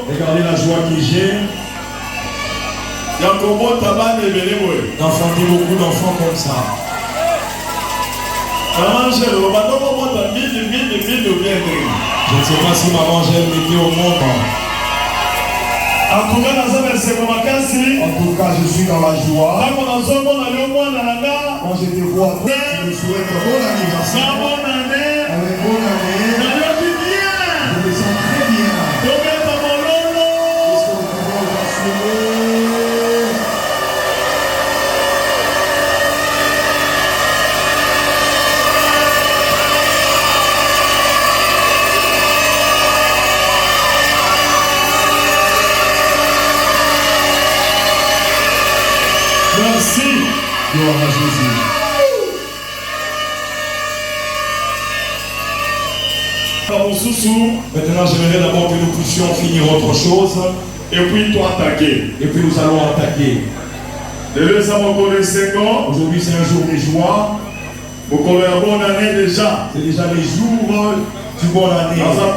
Regardez la joie que j'ai d'enfanter beaucoup d'enfants comme ça. Je ne sais pas si maman j'aime mettre au monde. En tout cas, je suis dans la joie. Quand je te vois, je me souhaite un bon anniversaire. Avec bonne année. Je me sens très bien. Est-ce que vous pouvez assumer? Merci. Gloire à Jésus. Maintenant, j'aimerais d'abord que nous puissions finir autre chose. Et puis toi attaquer. Et puis nous allons attaquer. Aujourd'hui, c'est un jour de joie. C'est déjà les jours du bonne année. Je te souhaite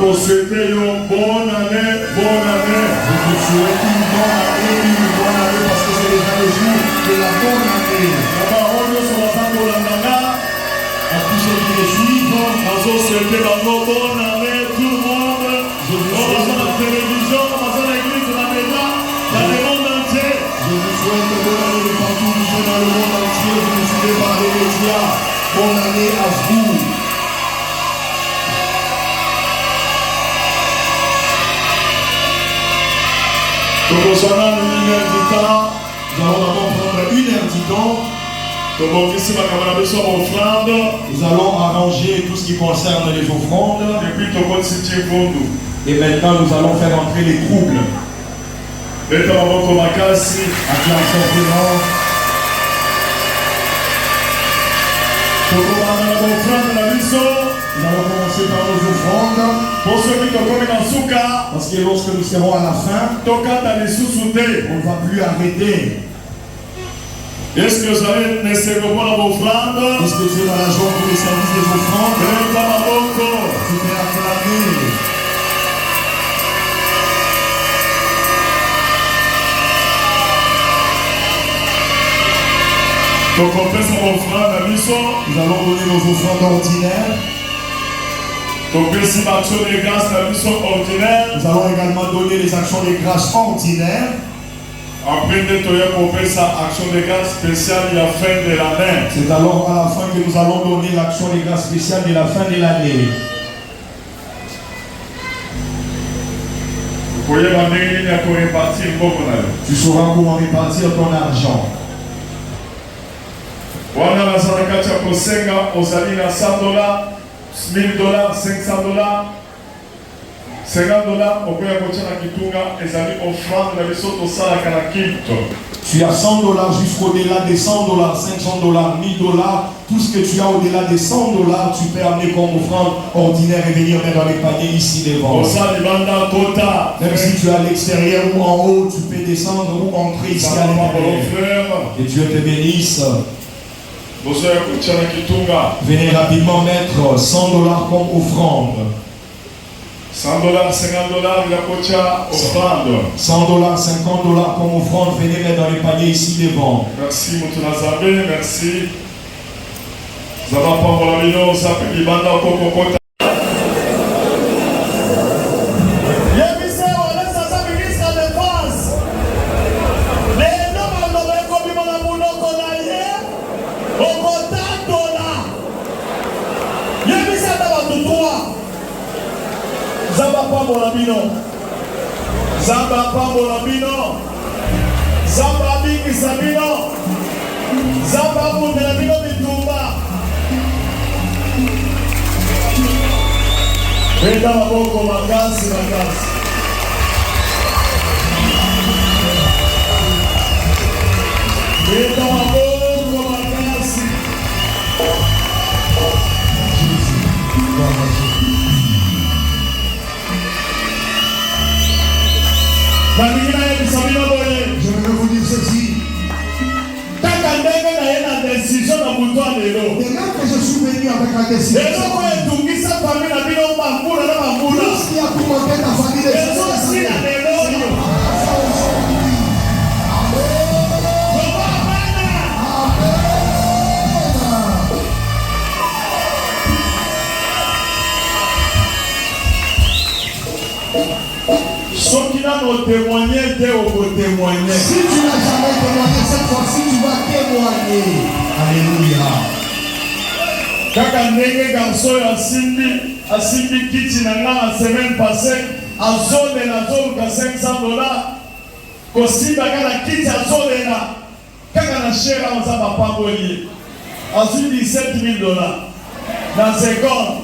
une bonne année parce que c'est déjà le jour de la bonne année. À tous ceux qui me suivent, je vous souhaite bonne année tout le monde. Je vous souhaite dans la télévision, dans l'église, dans la maison, dans le monde entier. Je vous souhaite bonne année de partout où vous êtes dans le monde entier. Vous nous suivez par les médias. Bonne année à vous. Nous allons d'abord prendre 1 heure du temps. Nous allons arranger tout ce qui concerne les offrandes. Et maintenant nous allons faire entrer les troubles. Nous allons commencer par nos offrandes. Parce que lorsque nous serons à la fin, on ne va plus arrêter. Est-ce que vous avez nécessairement vos offrandes? Est-ce que tu es dans la joie pour les services des offrandes? Tu peux acclamer. Nous allons donner nos offrandes ordinaires. Nous allons également donner les actions de grâce ordinaires. C'est alors à la fin que nous allons donner l'action de grâce spéciale de la fin de l'année. Tu sauras comment répartir ton argent. Wana bazala kati ya kosenga ozali na $100, $1000, $500, $50 okoya kotia na kitunga ezali offrande na biso tosalaka na kito. Tu as $100 jusqu'au-delà des $100, $500, $1000, tout ce que tu as au-delà des $100, tu peux amener comme offrande ordinaire et venir mettre dans les paniers ici devant. Même si tu es à l'extérieur ou en haut, tu peux descendre ou entrer ici à l'intérieur. Que Dieu te bénisse. Venez rapidement mettre $100 comme offrande. $100, $50, il a offrande. $100, $50 comme offrande. Venez mettre dans les paniers ici devant. Merci, Moutounazabé, merci. Zaba Pambolabino, Zapi Libanda, Kokokota. Zamba Pambolabino, Zamba Biki Sabino, Zamba Bundelabino Bitumba. Venda maboko makasi. Venda maboko makasi. Je vais vous dire ceci. Dès que je suis venu avec la décision, tout ce qui a Ceux qui n'ont témoigné, témoigner. Si tu n'as jamais témoigné, cette fois-ci tu vas témoigner. Alléluia. Kaka ndenge garçon asimbi kiti na nga la semaine passée azolela azoluka $500 kosimba kaka kiti azolela kaka na shera oza bapamboli azwi $17,000 na seconde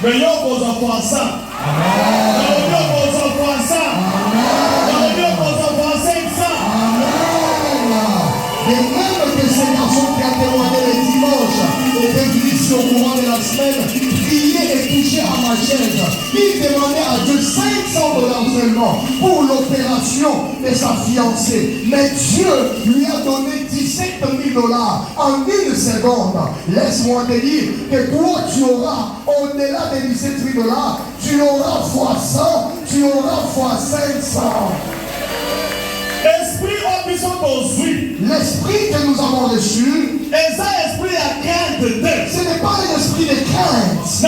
mais yo kozwa fois ça yo kozwa fois ça yo kozwa fois 500. De même que ce garçon qui a témoigné le dimanche était venu ici au courant de la semaine, prier et toucher à ma chaise. Il demandait à Dieu $500 seulement pour l'opération de sa fiancée. Mais Dieu lui a donné $17,000 en une seconde. Laisse-moi te dire que toi tu auras au-delà de $17,000, tu auras fois 100, tu auras fois 500. L'esprit que nous avons reçu, ce n'est pas un esprit de crainte. Je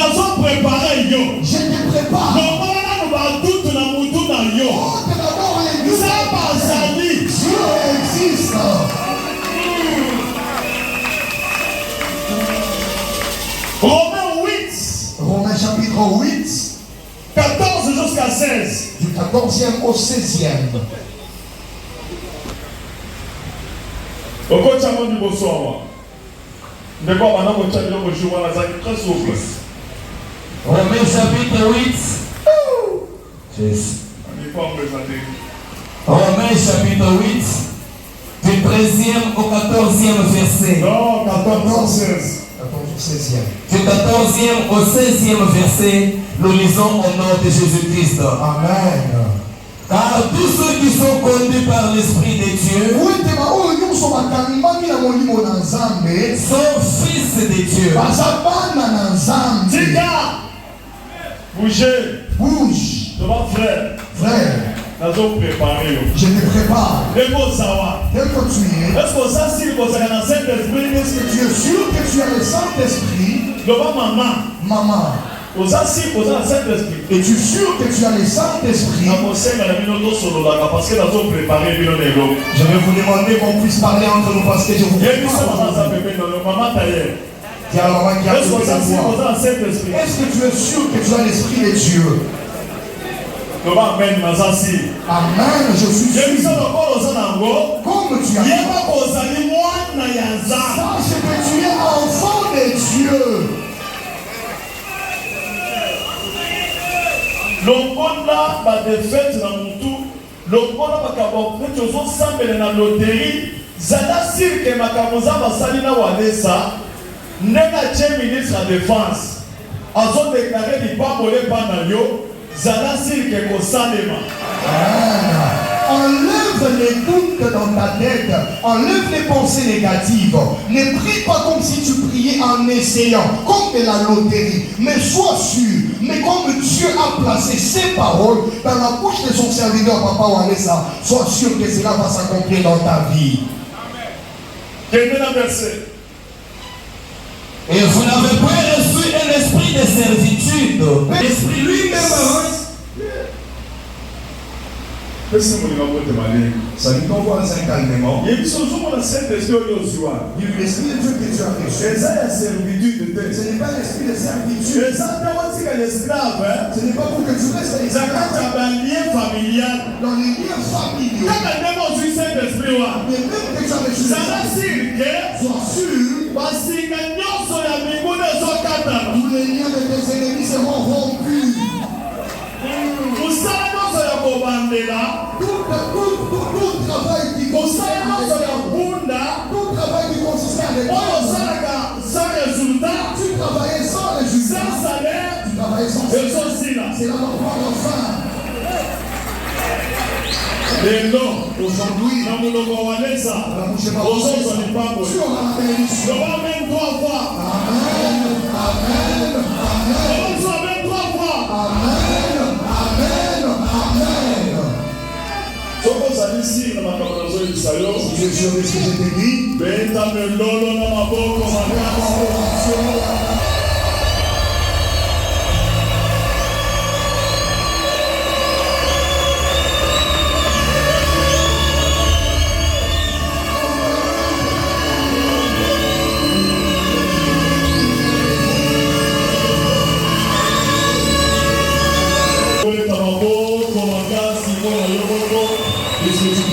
te prépare. Oh, d'abord Dieu existe. Romains chapitre 8, 14 jusqu'à 16. Du 14e au 16e. Romains chapitre 8. Romains chapitre 8. Du 13e au 14e verset. Non, 14 16. Du 14e au 16e verset, nous lisons au nom de Jésus-Christ. Amen. Car tous ceux qui sont conduits par l'Esprit de Dieu sont fils de Dieu. Tika, bougez. Bouge. Frère. Frère. Je te prépare. Tel que tu es. Est-ce que tu es sûr que tu as le Saint-Esprit? Maman. Et tu es sûr que tu as le Saint-Esprit? Je vais vous demander qu'on puisse parler entre nous parce que je vous prépare. Il y a la maman qui a est-ce que tu es sûr que tu as l'Esprit de Dieu? Amen, je suis sûr. Comme tu as sache que tu es enfant de Dieu. Lokola ba défaite na mutu, lokola bakabo peto zo sambele na loterie, zala sirke makamoza basali na walesa, ndeka che ministre de défense. Azo déclarer di pambole panayo, zala sirke ko salema. Enlève les doutes dans ta tête, enlève les pensées négatives. Ne prie pas comme si tu priais en essayant, comme de la loterie, mais sois sûr. Mais comme Dieu a placé ses paroles dans la bouche de son serviteur, Papa Wanessa, sois sûr que cela va s'accomplir dans ta vie. Quel est le verset? Et vous n'avez pas reçu un esprit de servitude. L'esprit lui-même. Ça lui envoie un calmement. Il y a l'esprit de Dieu que tu as reçu. Ce n'est pas l'esprit de servitude. Ce n'est pas pour que tu restes dans les liens familiaux. Mais même que tu as reçu, sois sûr. Tous les liens de tes ennemis seront rompus. Tout travail qui consiste à tu travaillais sans résultat, tu travaillais sans salaire, c'est là qu'on prend fin. Aujourd'hui, tu auras la bénédiction. Amen, amen, Si tu es sûr de ce que je t'ai dit,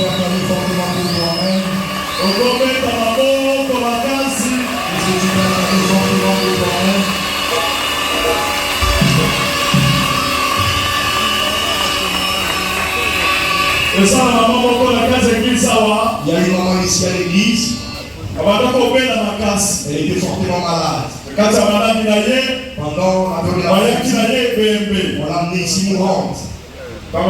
acclamer fortement pour toi-même? Est-ce que tu peux acclamer fortement pour toi-même? Il y a une maman ici à l'église. Elle était fortement malade. Pendant la période, on l'a amenée ici mourante. On a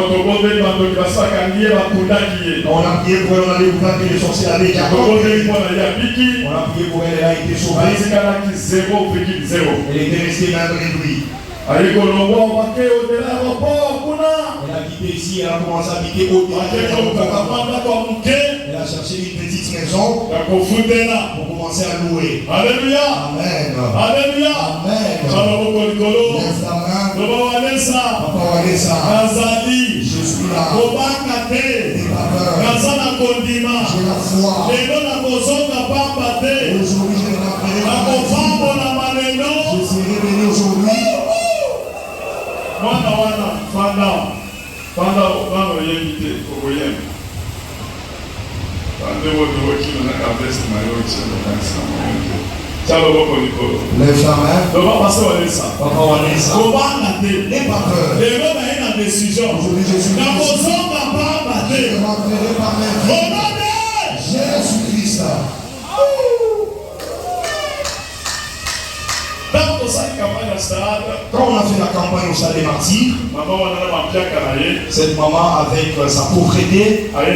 prié pour elle, on a découvert que les sorciers l'avaient déjà compris. On a prié pour elle, elle a été sauvée. Elle était restée malgré lui. Elle a quitté ici, elle a commencé à habiter au-delà. Elle a cherché une petite maison pour commencer à louer. Alléluia. Amen. Alléluia. Amen. Lève ta main. Papa Vanessa, je suis là. N'aie pas peur. J'ai la foi. Aujourd'hui, je vais m'appeler. Je serai béni aujourd'hui. Lève ta main. Papa Vanessa, n'aie pas peur. Aujourd'hui, je suis là. Je rentrerai par mes vies. Jésus-Christ. Quand on a fait la campagne au Stade des Martyrs, cette maman, avec sa pauvreté, elle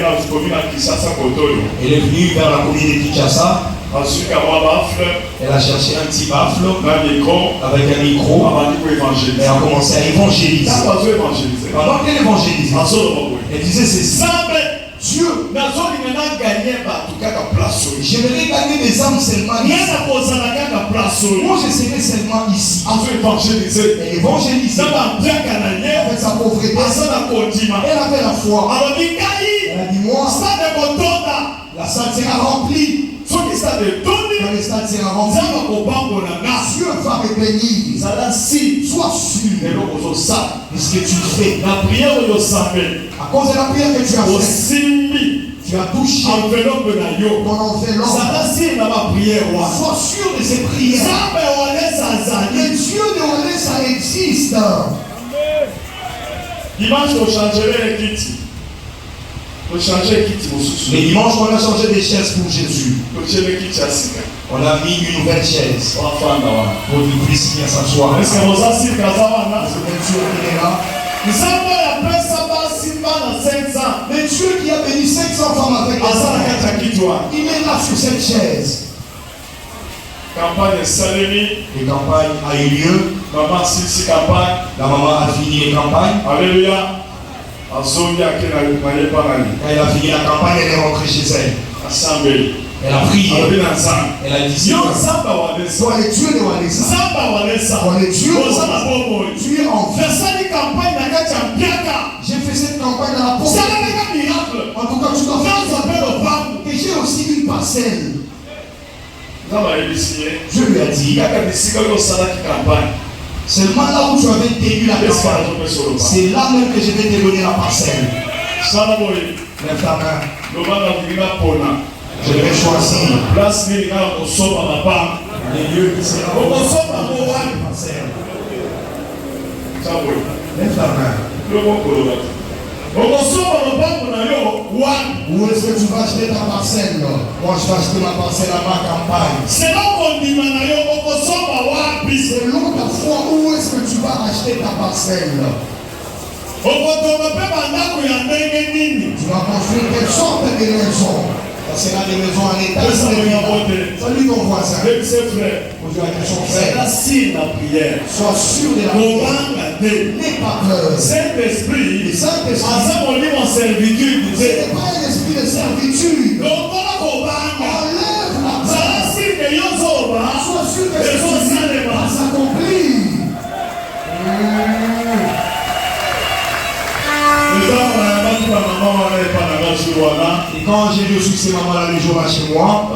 est venue vers la commune de Kinshasa. Elle a cherché un petit baffle avec un micro et a commencé à évangéliser. Pendant qu'elle évangélisait, elle disait ceci: Dieu, j'aimerais gagner des âmes seulement ici. Moi, je serai seulement ici. Elle évangélisait avec sa pauvreté. Elle avait la foi. Elle a dit: moi, la salle sera remplie. Quand le stade sera rempli, Dieu va me bénir. Sois sûr de ce que tu fais. À cause de la prière que tu as faite, tu as touché ton enveloppe. Sois sûr de ces prières. Le Dieu de Walesa existe. Dimanche, on changerait les kits. Les dimanches, on a changé des chaises pour Jésus. On a mis une nouvelle chaise pour qu'il puisse bien s'asseoir. Est-ce que vous assistez à ça? Bien sûr qu'il est là. Mais Dieu qui a béni 500 femmes avec les enfants, il est là sur cette chaise. Campagne Salemi. Les campagnes a eu lieu. Maman Sissi campagne. La maman a fini les campagnes. Alléluia. Quand elle a fini la campagne, elle est rentrée chez elle. Elle a prié. Elle a dit: toi, le Dieu de Walesa. Toi, le Dieu de Walesa. Tu es en fait. J'ai fait cette campagne dans la pauvreté. En tout cas, tu dois faire que j'ai aussi une parcelle. Je lui ai dit: seulement là où tu avais tenu la campagne, c'est là même que je vais te donner la parcelle. Lève ta main. Je vais choisir les lieux qui seront la parcelle. Lève ta main. Où est-ce que tu vas acheter ta parcelle? Moi, je vais acheter ma parcelle à ma campagne. Selon ta foi, où est-ce que tu vas acheter ta parcelle? Tu vas construire quelle sorte de maison? Ça sera des maisons en état. Salut ton voisin. Pose la question frère. Sois sûr de la prière. N'aie pas peur. Saint-Esprit, Le Saint-Esprit, ce n'est pas un esprit de servitude. Enlève la peur. Sois sûr que ce va s'accomplir. Et quand j'ai reçu ces mamans-là le jour-là chez moi,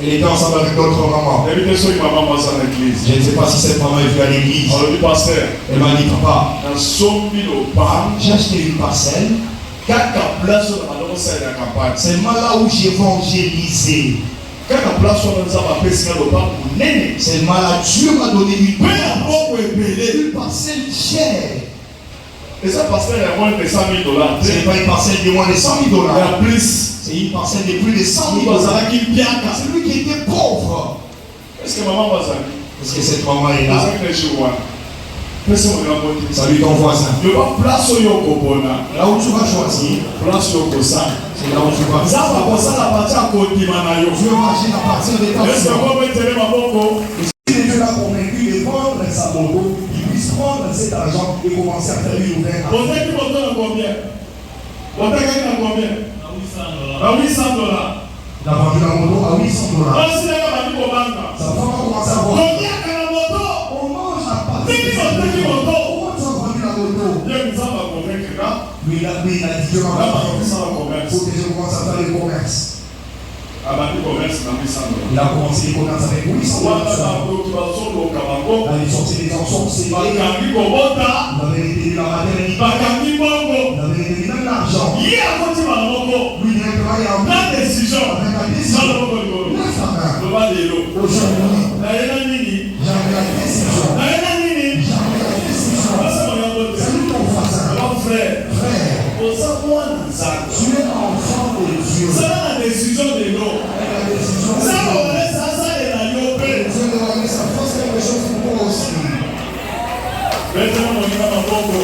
elle était ensemble avec d'autres mamans. Je ne sais pas si cette maman est venue à l'église. Elle m'a dit: papa, j'ai acheté une parcelle. Seulement là où j'évangélisais. Seulement là, Dieu m'a donné une parcelle chère. Et ça, parcelle est moins de $100 000. Ce n'est pas une parcelle de moins de $100 000. C'est une parcelle de plus de $100 000. C'est lui qui était pauvre. Est-ce que maman va saluer? Est-ce que cette maman est là? Salut ton voisin. Là où tu vas choisir, c'est là où tu vas. Dieu va agir à partir de ta vie. Si Dieu l'a convaincu de vendre sa moto, il puisse prendre cet argent et commencer à faire une nouvelle. $800. Il a vendu la moto à $800. Sa femme a commencé à voir. On mange à partir de cette moto. Pourquoi tu as vendu la moto? Lui, il a dit Dieu m'a convaincu. Faut que je commence à faire le commerce. Il a commencé le commerce avec $800. Il avait sorti des ensorcelés. Il avait retenu la matérialité. Il avait retenu même l'argent. Lui, directement, il a pris avec la décision. Lève ta main. Aujourd'hui, j'avais la décision. Salut ton voisin. Frère, tu es enfant de Dieu. C'est la décision de l'eau. Ça va aller, ça de la yopé. Dieu doit donner sa force quelque chose pour toi aussi. Maintenant, on y va dans Congo.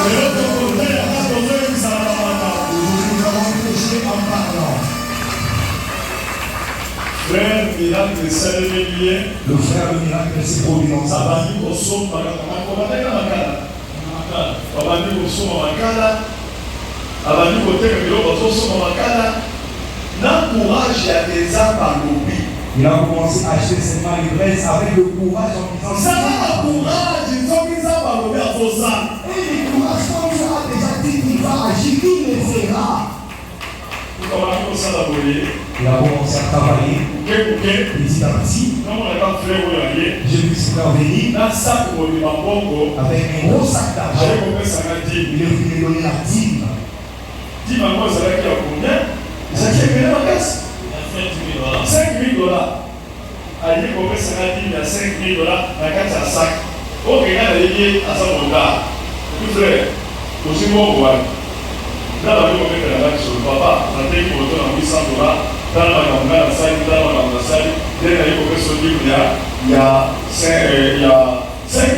Et l'autre côté, il y a pas besoin que ça va là. Aujourd'hui, nous avons péché en parlant. Frère, miracle de Saint-Lévien. Le frère, le miracle s'est produit dans sa vie. Il a commencé à acheter ses malgrès avec le courage en disant ça va le courage, ils ont mis ça par le bien pour ça. Et le courage, quand Dieu a déjà dit qu'il va agir, il le fera. Il a commencé à travailler. Petit à petit, j'ai vu ce faire venir avec un gros sac d'argent. Il est venu me donner la dîme. $5 000. Allez, comme ça, il y a $5 000 dans 4 sacs. Oh, regarde, il y a ça, mon gars. Tout frère, aussi bon, voilà. Là, on va mettre la vague sur le papa. On a dit qu'on donne $800. Dans la salle, dès qu'il y a ce livre, il y a $5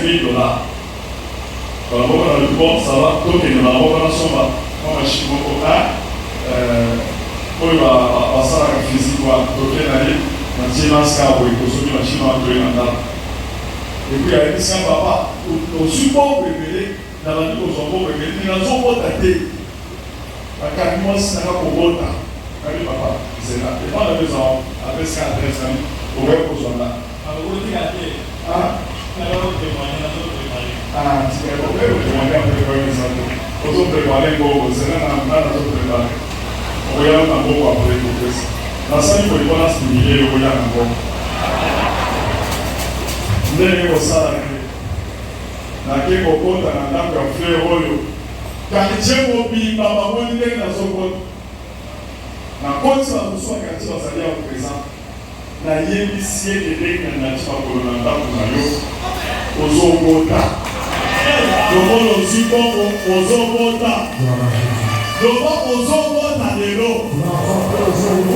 000. Voilà, bon, ça va. Tout est dans la relation. On va chier mon copain. On va faire la physique. On va toquer la ligne. On va tirer un scarpe. On va tirer un scarpe. Et puis, il y a un papa. Au support préféré, dans la vie, au support préféré, il y a un support tâté. À 4 mois, c'est un peu pour allez, papa, c'est là. Et pas la maison, après ce qu'à 13 ans, au vrai pour son là. Ah, tu es au vrai pour témoigner après le premier sang. Aux autres préparés, c'est là, on a d'autres préparés. On regarde un peu après le professeur. Dans ça, il faut pas la stimuler, on regarde un peu. Vous avez vu ça là. Na keko kota na ndako ya frère oyo. Quartier mobile, papa, on est dans son compte. Na koti wa kuswa kati wasali ya présent na yebisie eleki na chipakolo na ndako na yo ozobota lokola ozwi bongo ozobota loba ozobota lelo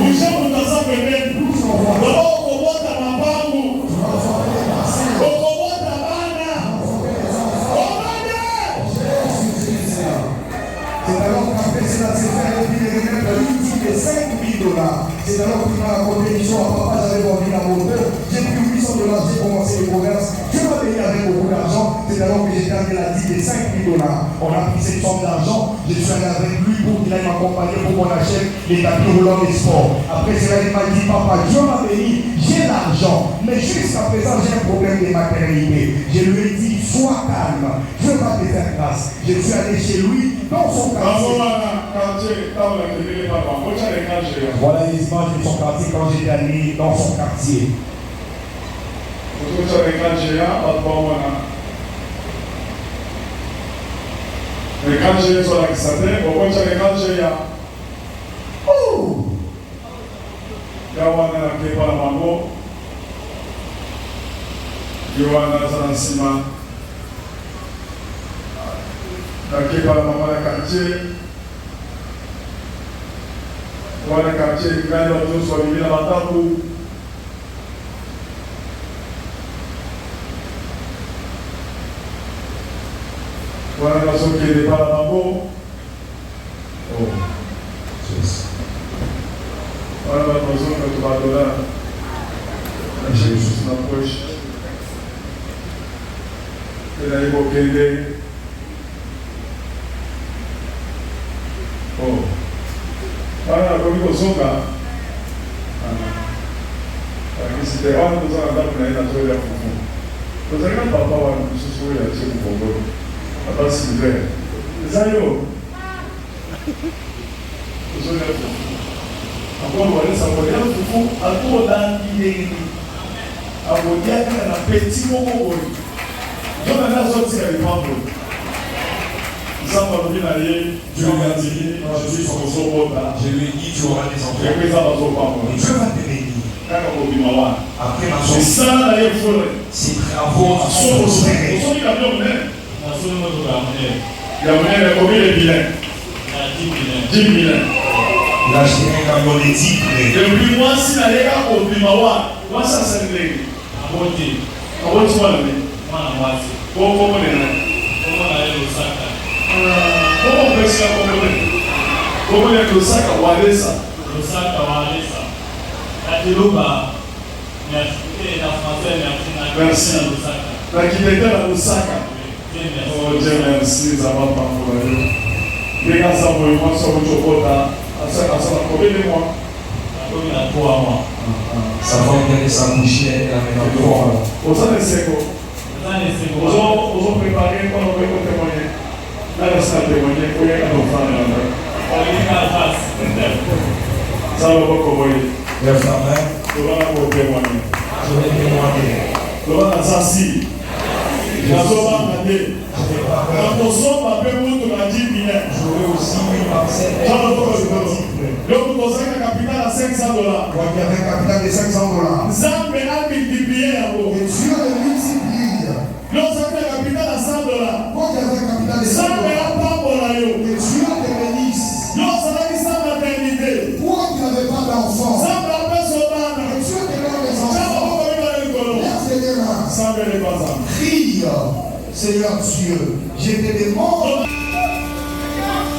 ushe moto aza pembeni loba okobota mabangu okobota bana obane. C'est alors qu'après cela s'est fait revenir de $5 000. C'est alors qu'il m'a raconté l'histoire à papa, j'avais vendu la moto, j'ai pris $800, j'ai commencé le commerce, Dieu m'a payé avec beaucoup d'argent, c'est alors que j'ai gardé la dîme de $5 000. On a pris cette somme d'argent, je suis allé avec lui pour qu'il aille m'accompagner pour qu'on achète les tapis roulants des sports. Après cela, il m'a dit, papa, Dieu m'a béni, j'ai l'argent, mais jusqu'à présent, j'ai un problème de matérialité. Je lui ai dit, sois calme, Dieu va te faire grâce. Je suis allé chez lui, dans son quartier. Voilà les images de son quartier quand j'étais allé dans son quartier. Le kanje sur la kisate, pourquoi tu as le kanje ya? Yawana na kepa la mango. Yawana zanasima. Na kepa la mama la quartier. Wana quartier gani watu swali bila matabu. Wana nasoke de para mango. Oh. Yes. Wana nasoke de $3. Jesus na poche. Ela é boquende. Oh. Wana comigo zonga. Aqui se der hora, nós andamos por aí na zona da fufu. Nós ainda papá lá no susu e a gente comprou. Agora se vê. Zayo. Zona da fufu. Agora olha essa mulher fufu, a toda ninguém. A mulher que na petit momo. Zona da zona se é pampo. Zamba lubina ye, Dieu m'a dit, je suis son sobota. Je lui ai dit, tu auras des enfants. Et Dieu va te bénir. Après ma chance, ses travaux sont prospérés. Il a acheté un camion de 10 blés. Depuis moi, si la lega au Bimawa, moi ça c'est le blé. À côté. À côté, moi le blé. Moi la moitié. Comment on est? Comment on est au Saka? Comment on peut se faire comment on est au Saka ou à l'Essa? Au Saka ou à l'Essa. La Tiloba, merci. La française, merci. La Kibéta, la Osaka. Oh Dieu merci, ça va pas pour nous. Les gars, ça va, moi, ça va au Chokota. Ça va combien de mois? Combien de 3 mois? Ça va bien sa bouche, elle a mis en 3 mois. Vous avez c'est quoi? Vous avez préparé quand on veut témoigner. Là, ça témoigner, il faut y aller à nos femmes là-bas. Ça va pas comment les femmes, tu vas témoigner. Je vais témoigner. Tu vas s'asseoir. Je vais regarder. Quand on sort, on peut vous la dire bien. Je vais aussi passer. Donc, vous avez un capital à $500. Vous avez un capital de $500. Zambe a multiplié à vous. Et Dieu le multiplie. Donc, vous avez un capital à $100. Vous avez un capital de $100. Zambe a pas pour la yo. Et Dieu te bénisse. Donc, vous avez sa maternité. Pourquoi tu n'avais pas d'enfant? Zambe a pas son âme. Et Dieu te donne les enfants. Zambe n'est pas ça. Crie, Seigneur Dieu, je te demande.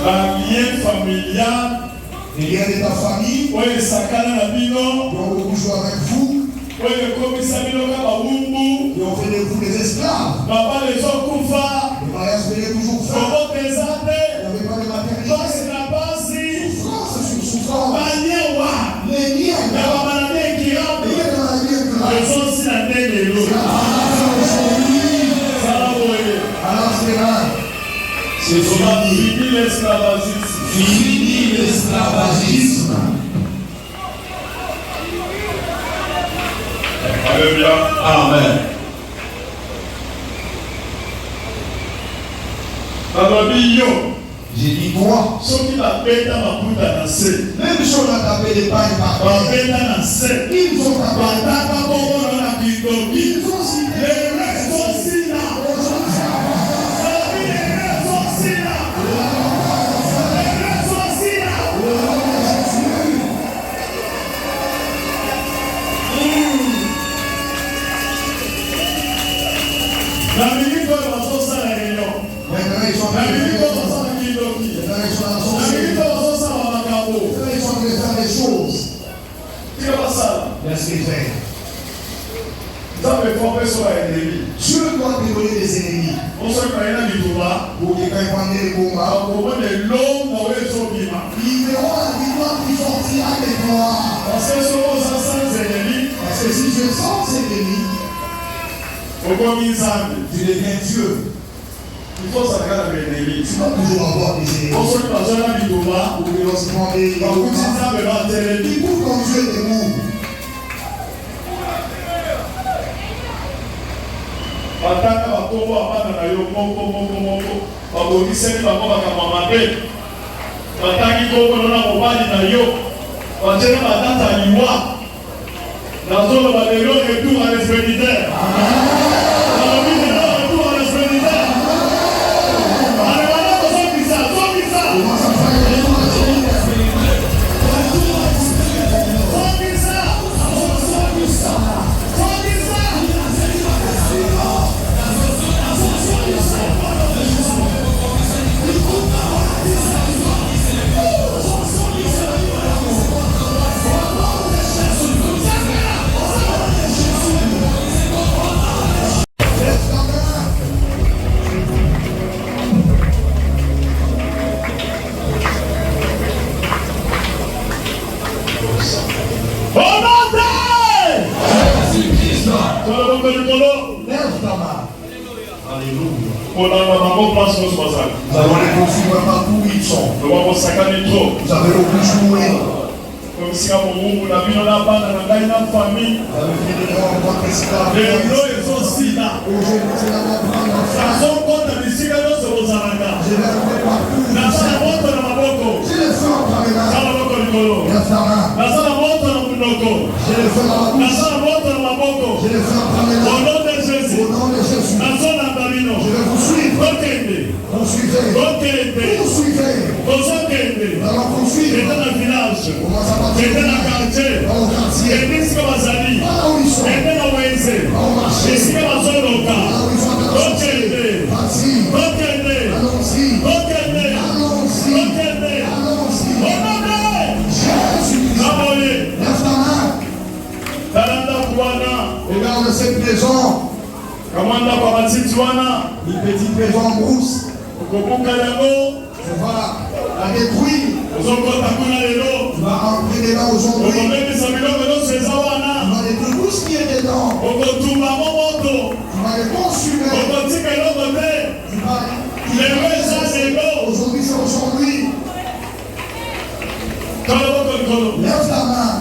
La lien familial. Les liens de ta famille. Oui, Sakana Nabino. On joue avec vous. Oui, comme Sabino Kababumbu. Et on fait de vous des esclaves. Papa, les hommes Koufa. Le mariage venait toujours faire. Comment des athées. Il n'y avait pas de maternité. Donc c'est la base. Souffrance sur souffrance. Les liens. Il y a pas de maladie qui rentre. Il y a de la vie qui rentre. Les autres, c'est la tête de l'eau. Alors c'est là. C'est fini l'esclavagisme. Fini l'esclavagisme. Alléluia. Amen. J'ai dit quoi? Même si on a tapé des pailles par terre, ils ont tapé. Ils ont cité. La minute va ça la réunion. La minute va ça la kidoki. La minute va ça la macabo. Ils sont en train de faire des choses. Tu vas pas ça. Laisse-les faire. Nous avons frappé sur l'ennemi. Dieu doit te donner des ennemis. On se croit là du tout là. Pour que quand ils prennent les combats. Pour voir les longs dans les sorbiments. Ils verront la victoire qui sortira des gloires. Parce que ce sont sans ennemis. Parce que si je sens ces ennemis. Tu deviens Dieu. Il faut s'attaquer avec l'ennemi. Tu vas toujours avoir des ennemis. On se passe là du Thomas. Pour que l'on se prenne des ennemis. Il faut qu'on Dieu des mots. Ataka bakobo abana na yo moko. babongiseli bango makambo mabe batangi kombo na mobali na yo batiela batata liwa nazoloba lelo retour à l'expéditeur nalobi lelo retour à l'expéditeur alebana kozongisa zongisa Nous allons les poursuivre partout où ils sont. Vous avez le plus joué. Vous avez fait des grands rencontres. Au nom de Jésus. Je vais vous suivre. Poursuivez. Nous allons poursuivre. Dans le village. Dans le quartier. Dans le quartier. Là où ils sont. Là où ils regarde cette maison. Une petite maison en brousse. Tu vas la détruire. Tu vas rentrer dedans aujourd'hui. Tu vas détruire tout ce qui est dedans. Tu vas les consumer. Aujourd'hui, c'est aujourd'hui. Lève ta main.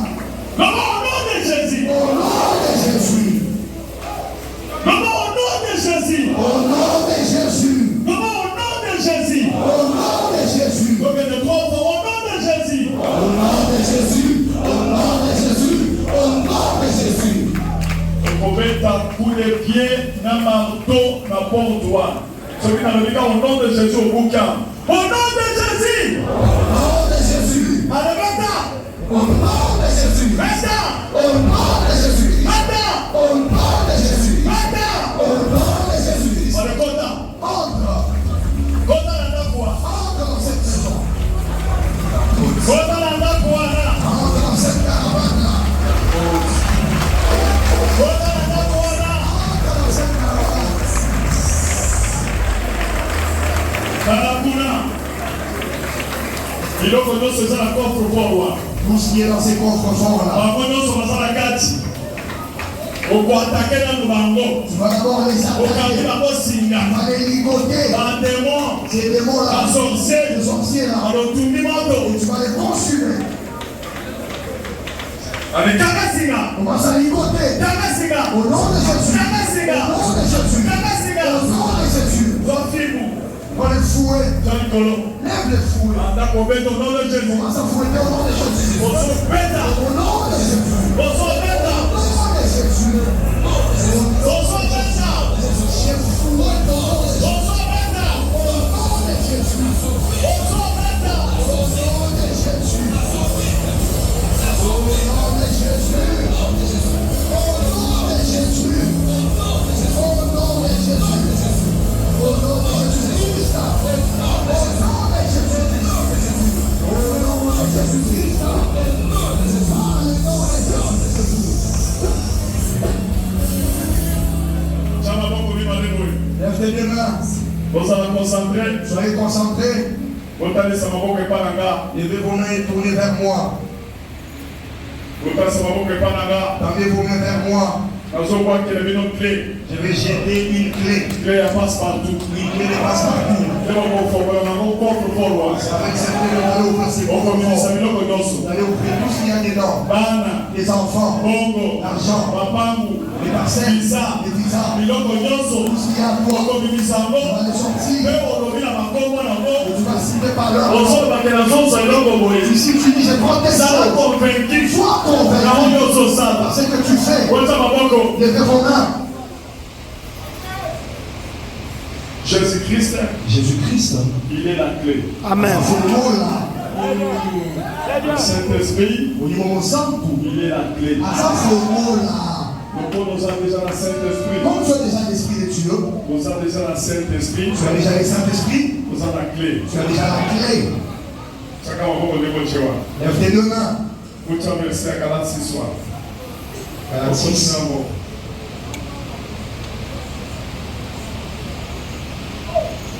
Au nom de Jésus. Au nom de Jésus. Au nom de Jésus. Au nom de Jésus. Au nom de Jésus. Au nom de Jésus. Au nom de Jésus. Au nom de Jésus. Au nom de Jésus. Au nom de Jésus. On va coup les pieds dans marteau na porte-toi. Celui dans le au nom de Jésus au bouquin. Au nom de Jésus. Au nom de Jésus. Allez, au nom de Jésus. Au nom de Jésus. Au nom de Jésus. Au nom de Jésus. Entre dans cette maison. Entre dans cette caravane-là. Entre dans cette caravane. Tout ce qui est dans ces coffres forts là. Tu vas d'abord les attaquer. Tu vas les ligoter. Ces démons là. Les sorciers là. Et tu vas les consumer. On va se ligoter. Au nom de Jésus. Au nom de Jésus. Au nom de Jésus. On va les fouer. Lève les fouets. On va s'enfouetter au nom de Jésus. Au nom de Jésus. Au nom de Jésus. Lève tes deux mains. Soyez concentrés. Levez vos mains et tournez vers moi. Tendez vos mains vers moi. Je vais jeter une clé. Une clé de passe-partout. Avec cette clé, vous allez ouvrir ces coffres. Vous allez ouvrir tout ce qu'il y a dedans. Les enfants, l'argent, les parcelles, les visas, tout ce qu'il y a à toi. On va les sortir. pas leur nom. Si tu dis je prends tes choses, sois convaincu par ce que tu fais. Lève vos mains. Jésus-Christ, il est la clé. Amen. Le Saint-Esprit, il est la clé. Donc, nous avons déjà le Saint-Esprit. Comme tu as déjà l'Esprit de Dieu, nous avons déjà le Saint-Esprit. tu as déjà le Saint-Esprit, nous avons la clé. tu as déjà la clé. Lève tes deux mains. Vous avez versé à Galates 6 soir. Galates 6.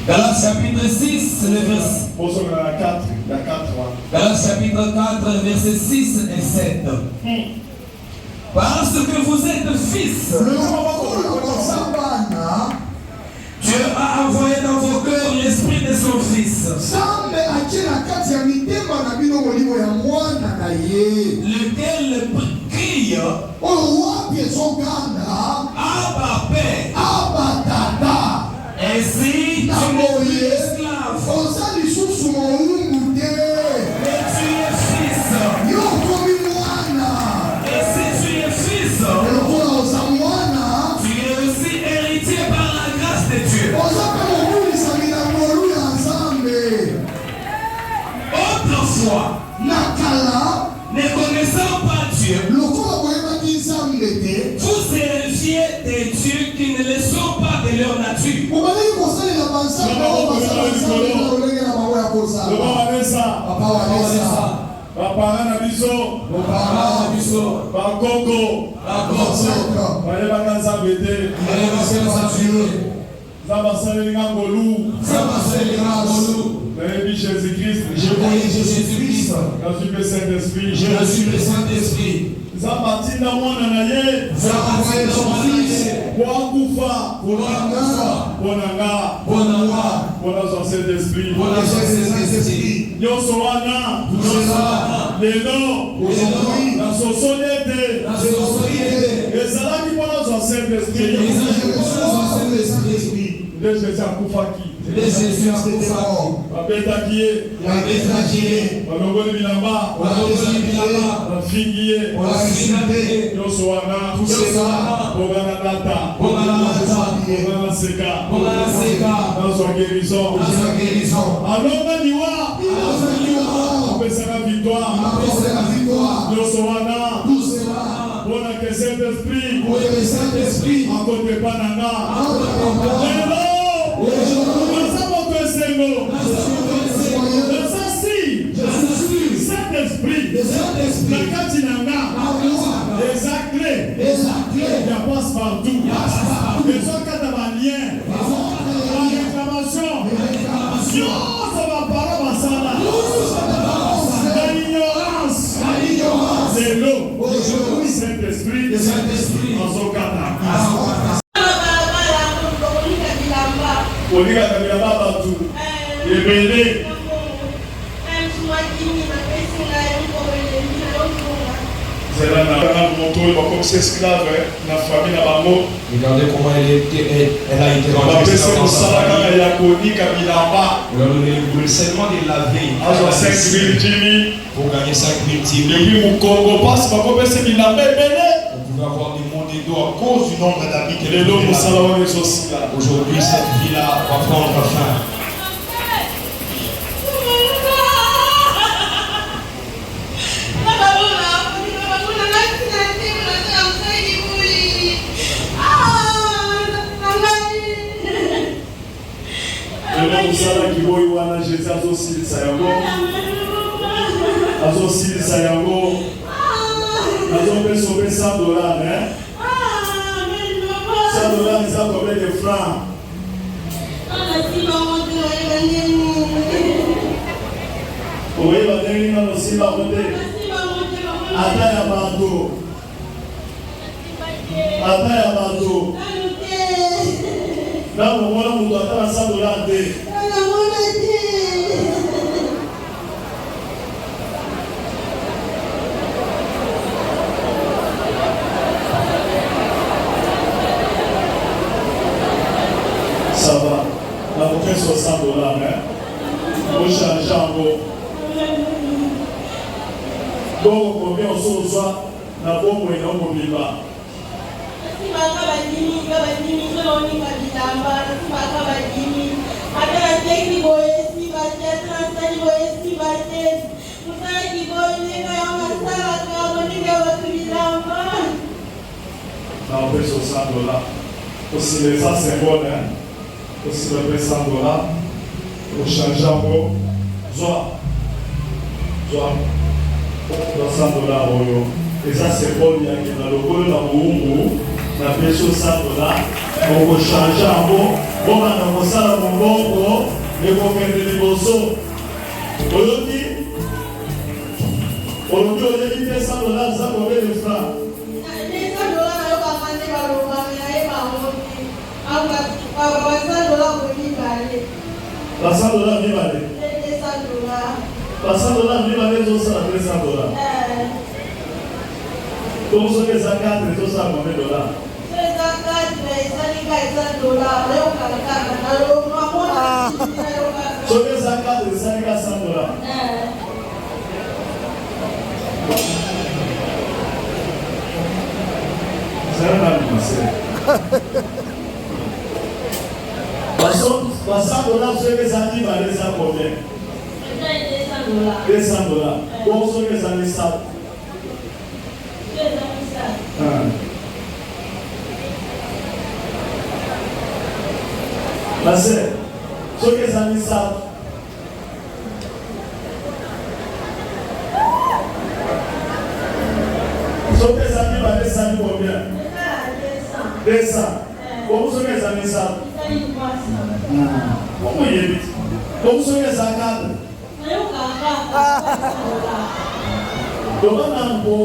Galates chapitre 6, le verset. Galates chapitre 4, versets 6 et 7. Parce que vous êtes fils, Dieu a envoyé dans vos cœurs l'esprit de son fils, lequel crie, Abba Père. Ainsi, tu n'es plus esclave, mais tu es fils. Et si tu es fils, tu es aussi héritier par la grâce de Dieu. Autrefois, ne connaissant pas Dieu, vous héritiez des dieux qui ne le sont pas de leur nature. Jésus-Christ, Je connais Jésus-Christ. je suis le Saint-Esprit. Vous avez envoyé son fils pour Jésus Saint-Esprit, Regardez comment elle a été rendue esclave dans sa famille. Le seulement de laver pour gagner 5 000 tibis. On pouvait avoir des mots de dos à cause du nombre d'habits qu'elle a. Aujourd'hui, cette vie-là va prendre fin. Ça va. La bouquet $60, hein? Ochange yango. Donc combien on soit na bombo et non mobile. On peut sur $100. Aussi les ça c'est bon, hein. Aussi le $100. Pour changer en gros. Soit $100 et ça c'est bon, il y a qui dans le col dans Moumou, la peso $100. On peut changer en gros. Bon, on a commencé à mon bon, et pour faire des négociations. Aujourd'hui, on a dit $100, ça combien de francs? $100 vive aller. $100 vive aller, tout ça $300. Donc, ce que ça cadre, tout ça combien de dollars? Ce que ça cadre, ça $100. C'est un animacé. $100, ce que ça dit, va aller ça combien? $200. Bon, ce que ça dit ça. La sœur, ce que ça dit ça. Ce que ça dit, va aller ça combien? 200. Bon, ce que ça dit ça. Comment il est vite? Comme ce que ça cadre. Donc on a un peu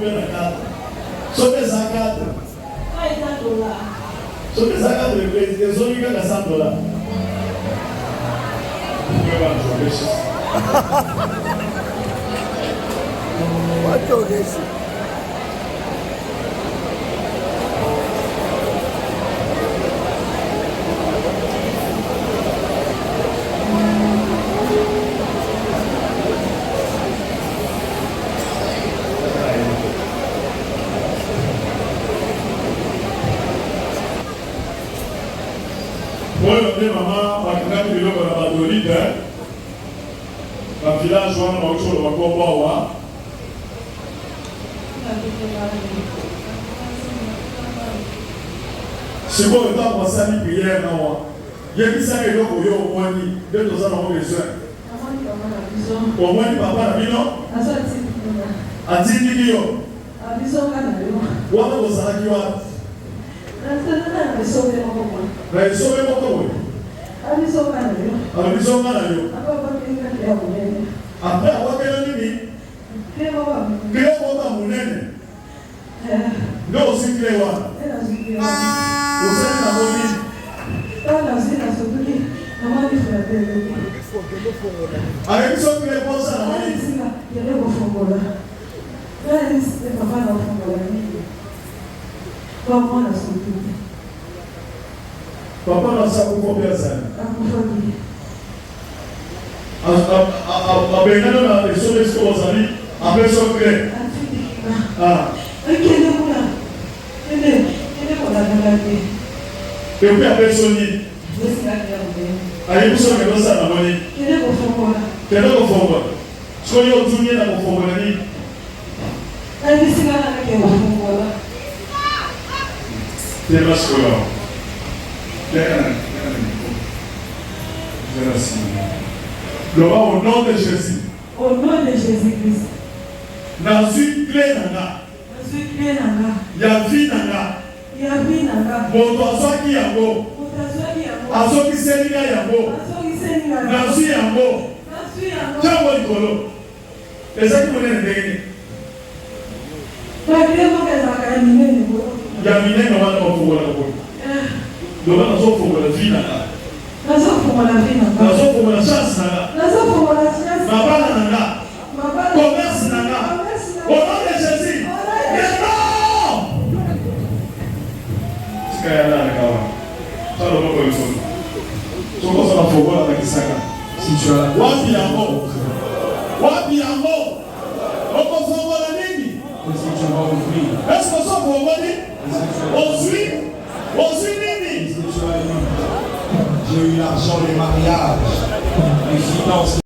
de cadre. Ce que ça cadre. Ce que ça cadre, les zones qui ont $100. Maman, ma grande ville, on a battu la village, on a autre chose, on va c'est quoi le temps pour ça, une prière, non? Il y a qui ça et l'autre, il y a au moins deux ans, on a besoin. Au moins, papa, la vie, non? A dit, il y a. What was that you are? Après avoir fait un ennemi, créer votre monnaie. Non, aussi créer quoi? Vous savez la monnaie. Avec ce que les gens savent, papa n'a pas combien ça? Après ce que et puis après ce lit, allez vous savez que ça n'a pas dit. Quel est votre fonds? Ce qu'on y a au tournier dans mon fonds, c'est parce que au nom de Jésus. Au nom de Jésus-Christ. Dans une clé nana. Il y a vie nana. Mon toit qui est beau. À ceux qui s'est mis à Yambo. Dans une Yambo. Tiens, mon colo. Et ça qui vous est dégagé. Il y a une minute, on va le pouvoir. Donc, on a la vie nana. La chance nana. Papa nana. Commerce nana. Au nom de Jésus. Si tu as la Wapi yango? Wapi yango? Okofongola nini? Est-ce que tu vas ouvrir? Est-ce que ça vous dit? Est-ce que nini? tu as eu? J'ai eu l'argent, les mariages, les finances.